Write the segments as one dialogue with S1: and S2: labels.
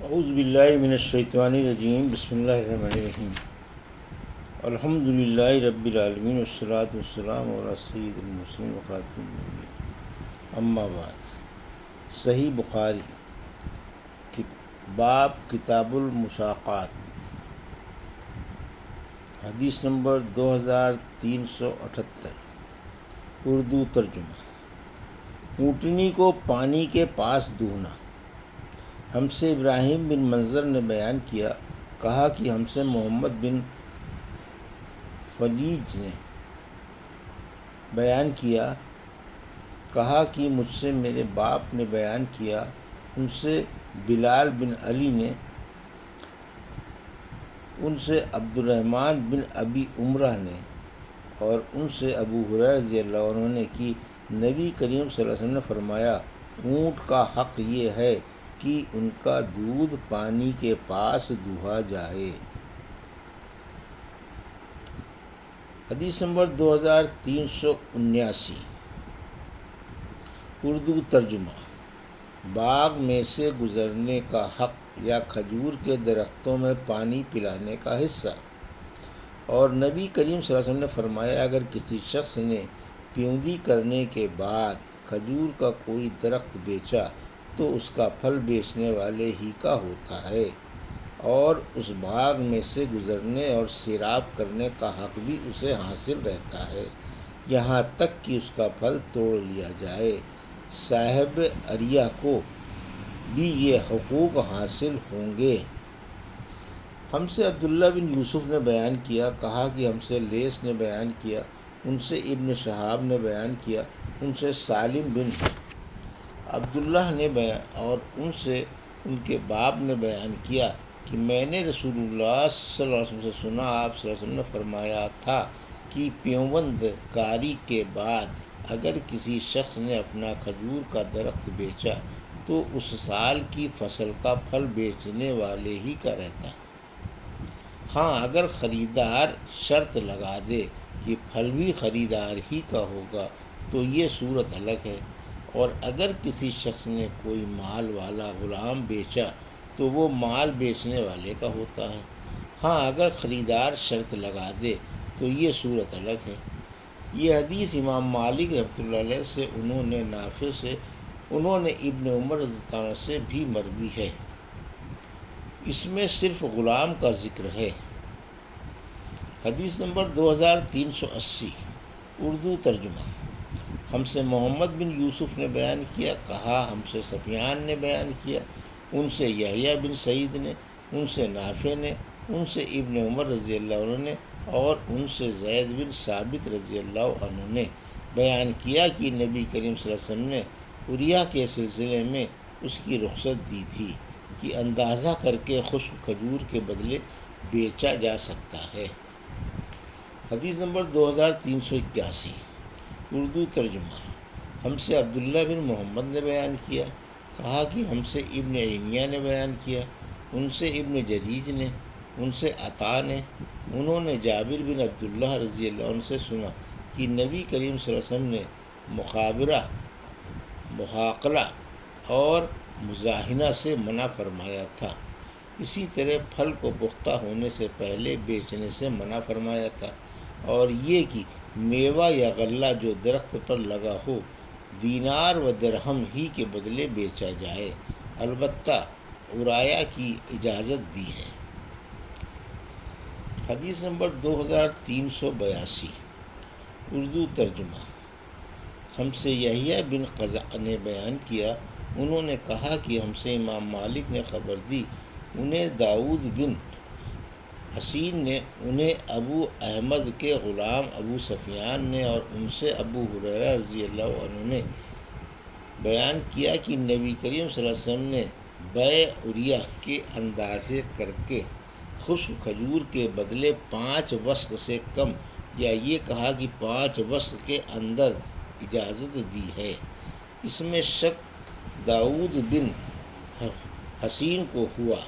S1: اعوذ باللہ من الشیطان الرجیم بسم اللہ الرحمن الرحیم الحمد للہ رب العالمین والصلاة والسلام علی سید المرسلین وخاتم النبیین اما بعد۔ صحیح بخاری باب کتاب المساقات، حدیث نمبر 2378، اردو ترجمہ۔ اونٹنی کو پانی کے پاس دھونا۔ ہم سے ابراہیم بن منظر نے بیان کیا، کہا کہ ہم سے محمد بن فلیج نے بیان کیا، کہا کہ مجھ سے میرے باپ نے بیان کیا، ان سے بلال بن علی نے، ان سے عبد الرحمن بن ابی عمرہ نے، اور ان سے ابو ہریرہ رضی اللہ عنہ نے کہ نبی کریم صلی اللہ علیہ وسلم نے فرمایا، اونٹ کا حق یہ ہے کہ ان کا دودھ پانی کے پاس دھویا جائے۔ حدیث نمبر 2379، اردو ترجمہ۔ باغ میں سے گزرنے کا حق یا کھجور کے درختوں میں پانی پلانے کا حصہ۔ اور نبی کریم صلی اللہ علیہ وسلم نے فرمایا، اگر کسی شخص نے پیوندی کرنے کے بعد کھجور کا کوئی درخت بیچا تو اس کا پھل بیچنے والے ہی کا ہوتا ہے، اور اس باغ میں سے گزرنے اور سیراب کرنے کا حق بھی اسے حاصل رہتا ہے، یہاں تک کہ اس کا پھل توڑ لیا جائے۔ صاحب عریہ کو بھی یہ حقوق حاصل ہوں گے۔ ہم سے عبداللہ بن یوسف نے بیان کیا، کہا کہ ہم سے لیث نے بیان کیا، ان سے ابن شہاب نے بیان کیا، ان سے سالم بن عبداللہ نے اور ان سے ان کے باپ نے بیان کیا کہ میں نے رسول اللہ صلی اللہ علیہ وسلم سے سنا، آپ صلی اللہ علیہ وسلم نے فرمایا تھا کہ پیوند کاری کے بعد اگر کسی شخص نے اپنا کھجور کا درخت بیچا تو اس سال کی فصل کا پھل بیچنے والے ہی کا رہتا ہے۔ ہاں، اگر خریدار شرط لگا دے کہ پھل بھی خریدار ہی کا ہوگا تو یہ صورت الگ ہے، اور اگر کسی شخص نے کوئی مال والا غلام بیچا تو وہ مال بیچنے والے کا ہوتا ہے۔ ہاں، اگر خریدار شرط لگا دے تو یہ صورت الگ ہے۔ یہ حدیث امام مالک رحمۃ اللہ علیہ سے، انہوں نے نافع سے، انہوں نے ابن عمر رضی اللہ عنہ سے بھی مروی ہے۔ اس میں صرف غلام کا ذکر ہے۔ حدیث نمبر 2380، اردو ترجمہ۔ ہم سے محمد بن یوسف نے بیان کیا، کہا ہم سے سفیان نے بیان کیا، ان سے یحییٰ بن سعید نے، ان سے نافع نے، ان سے ابن عمر رضی اللہ عنہ نے، اور ان سے زید بن ثابت رضی اللہ عنہ نے بیان کیا کہ نبی کریم صلی اللہ علیہ وسلم نے عریہ کے سلسلے میں اس کی رخصت دی تھی کہ اندازہ کر کے خشک کھجور کے بدلے بیچا جا سکتا ہے۔ حدیث نمبر 2381، اردو ترجمہ۔ ہم سے عبداللہ بن محمد نے بیان کیا، کہا کہ ہم سے ابن عینیہ نے بیان کیا، ان سے ابن جریج نے، ان سے عطا نے، انہوں نے جابر بن عبداللہ رضی اللہ عنہ سے سنا کہ نبی کریم صلی اللہ علیہ وسلم نے مخابرہ، محاقلہ اور مزاحنہ سے منع فرمایا تھا۔ اسی طرح پھل کو پختہ ہونے سے پہلے بیچنے سے منع فرمایا تھا، اور یہ کہ میوہ یا غلہ جو درخت پر لگا ہو دینار و درہم ہی کے بدلے بیچا جائے، البتہ عرایا کی اجازت دی ہے۔ حدیث نمبر 2382، اردو ترجمہ۔ ہم سے یحییٰ بن قزع نے بیان کیا، انہوں نے کہا کہ ہم سے امام مالک نے خبر دی، انہیں داؤد بن حسین نے، انہیں ابو احمد کے غلام ابو سفیان نے، اور ان سے ابو ہریرہ رضی اللہ عنہ نے بیان کیا کہ نبی کریم صلی اللہ علیہ وسلم نے بیع عریہ کے اندازے کر کے خشک کھجور کے بدلے 5 وسق سے کم، یا یہ کہا کہ 5 وسق کے اندر اجازت دی ہے۔ اس میں شک داؤد بن حسین کو ہوا۔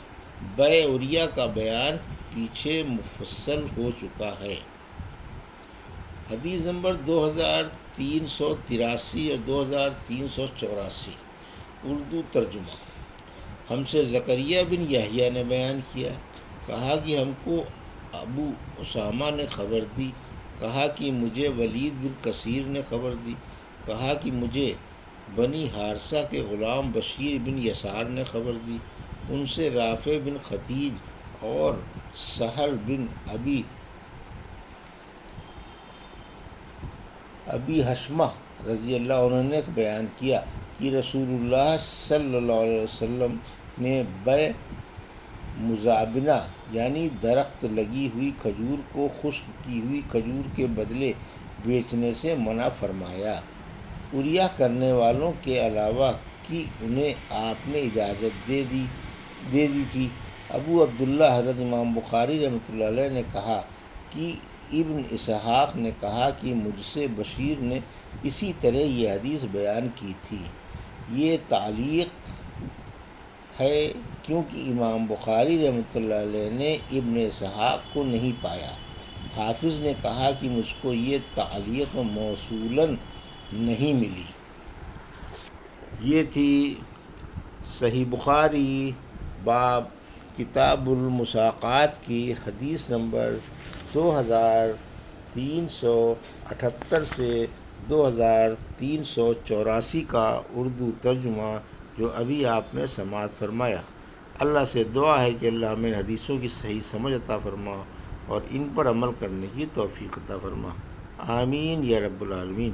S1: بیع عریہ کا بیان پیچھے مفصل ہو چکا ہے۔ حدیث نمبر 2383 اور 2384، اردو ترجمہ۔ ہم سے زکریا بن یحییٰ نے بیان کیا، کہا کہ ہم کو ابو اسامہ نے خبر دی، کہا کہ مجھے ولید بن کثیر نے خبر دی، کہا کہ مجھے بنی حارثہ کے غلام بشیر بن یسار نے خبر دی، ان سے رافع بن ختیج اور سہل بن ابی حشمہ رضی اللہ عنہ نے بیان کیا کہ رسول اللہ صلی اللہ علیہ وسلم نے بے مزابنہ یعنی درخت لگی ہوئی کھجور کو خشک کی ہوئی کھجور کے بدلے بیچنے سے منع فرمایا، عریہ کرنے والوں کے علاوہ کہ انہیں آپ نے اجازت دے دی تھی۔ ابو عبداللہ حضرت امام بخاری رحمۃ اللہ علیہ نے کہا کہ ابن اسحاق نے کہا کہ مجھ سے بشیر نے اسی طرح یہ حدیث بیان کی تھی۔ یہ تعلیق ہے کیونکہ امام بخاری رحمۃ اللہ علیہ نے ابن اسحاق کو نہیں پایا۔ حافظ نے کہا کہ مجھ کو یہ تعلیق موصولاً نہیں ملی۔ یہ تھی صحیح بخاری باب کتاب المساقات کی حدیث نمبر 2378 سے 2384 کا اردو ترجمہ جو ابھی آپ نے سماعت فرمایا۔ اللہ سے دعا ہے کہ اللہ ہمیں حدیثوں کی صحیح سمجھ عطا فرما اور ان پر عمل کرنے کی توفیق عطا فرما، آمین یا رب العالمین۔